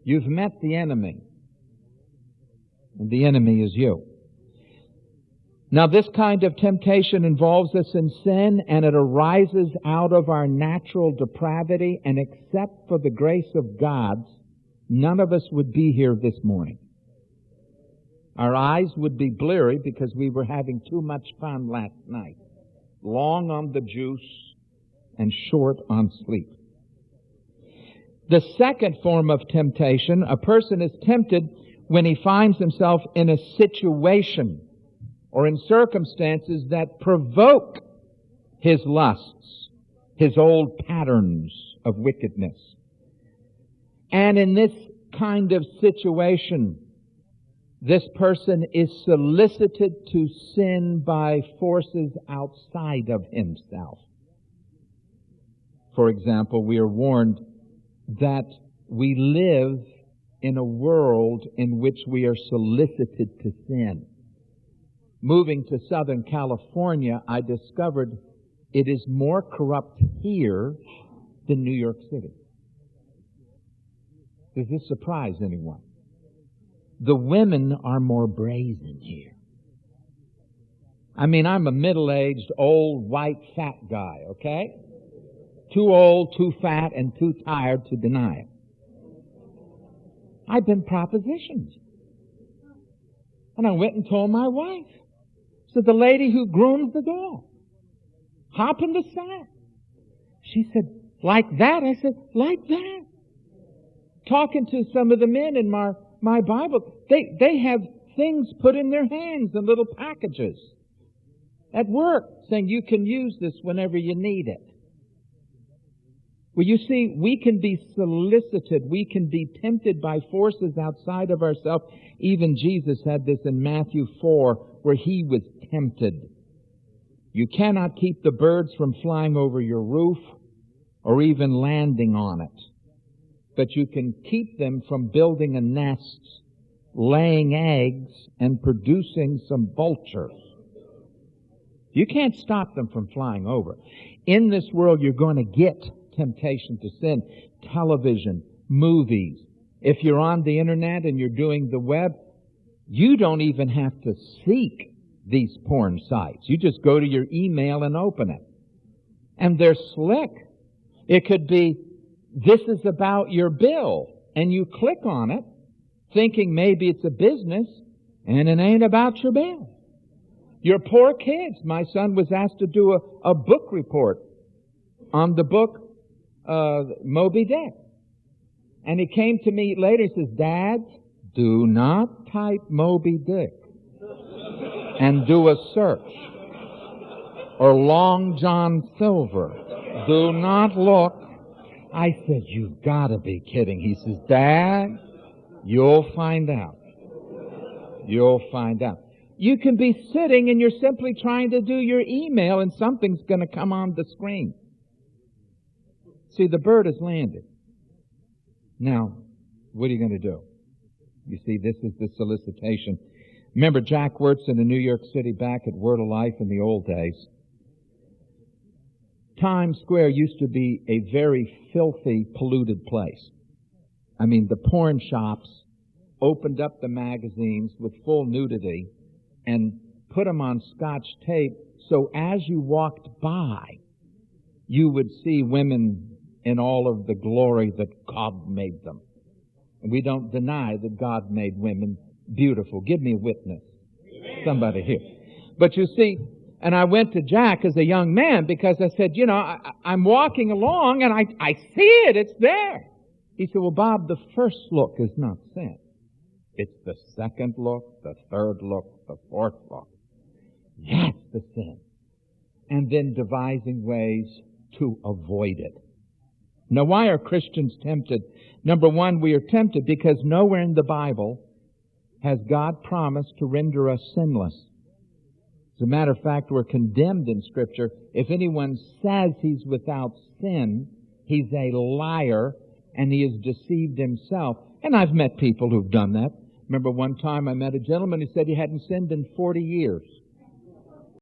You've met the enemy, and the enemy is you. Now, this kind of temptation involves us in sin, and it arises out of our natural depravity, and except for the grace of God, none of us would be here this morning. Our eyes would be bleary because we were having too much fun last night. Long on the juice and short on sleep. The second form of temptation, a person is tempted when he finds himself in a situation or in circumstances that provoke his lusts, his old patterns of wickedness. And in this kind of situation, this person is solicited to sin by forces outside of himself. For example, we are warned that we live in a world in which we are solicited to sin. Moving to Southern California, I discovered it is more corrupt here than New York City. Does this surprise anyone? The women are more brazen here. I mean, I'm a middle-aged, old, white, fat guy, okay? Too old, too fat, and too tired to deny it. I've been propositioned. And I went and told my wife. So the lady who grooms the dog, hop in the sack. She said, like that? I said, like that. Talking to some of the men in my Bible, they have things put in their hands in little packages at work saying you can use this whenever you need it. Well, you see, we can be solicited. We can be tempted by forces outside of ourselves. Even Jesus had this in Matthew 4, where he was tempted. You cannot keep the birds from flying over your roof or even landing on it. But you can keep them from building a nest, laying eggs, and producing some vultures. You can't stop them from flying over. In this world, you're going to get temptation to sin. Television, movies. If you're on the internet and you're doing the web, you don't even have to seek these porn sites. You just go to your email and open it. And they're slick. It could be, this is about your bill. And you click on it, thinking maybe it's a business, and it ain't about your bill. Your poor kids. My son was asked to do a book report on the book Moby Dick. And he came to me later and says, Dad, do not type Moby Dick and do a search. Or Long John Silver. Do not look. I said, you've got to be kidding. He says, Dad, you'll find out. You'll find out. You can be sitting and you're simply trying to do your email and something's going to come on the screen. See, the bird has landed. Now, what are you going to do? You see, this is the solicitation. Remember Jack Wurtson in New York City back at Word of Life in the old days? Times Square used to be a very filthy, polluted place. I mean, the porn shops opened up the magazines with full nudity and put them on Scotch tape, so as you walked by, you would see women in all of the glory that God made them. And we don't deny that God made women beautiful. Give me a witness. Somebody here. But you see, and I went to Jack as a young man because I said, you know, I'm walking along and I see it. It's there. He said, well, Bob, the first look is not sin. It's the second look, the third look, the fourth look. That's the sin. And then devising ways to avoid it. Now, why are Christians tempted? Number one, we are tempted because nowhere in the Bible has God promised to render us sinless. As a matter of fact, we're condemned in Scripture. If anyone says he's without sin, he's a liar and he has deceived himself. And I've met people who've done that. Remember one time I met a gentleman who said he hadn't sinned in 40 years.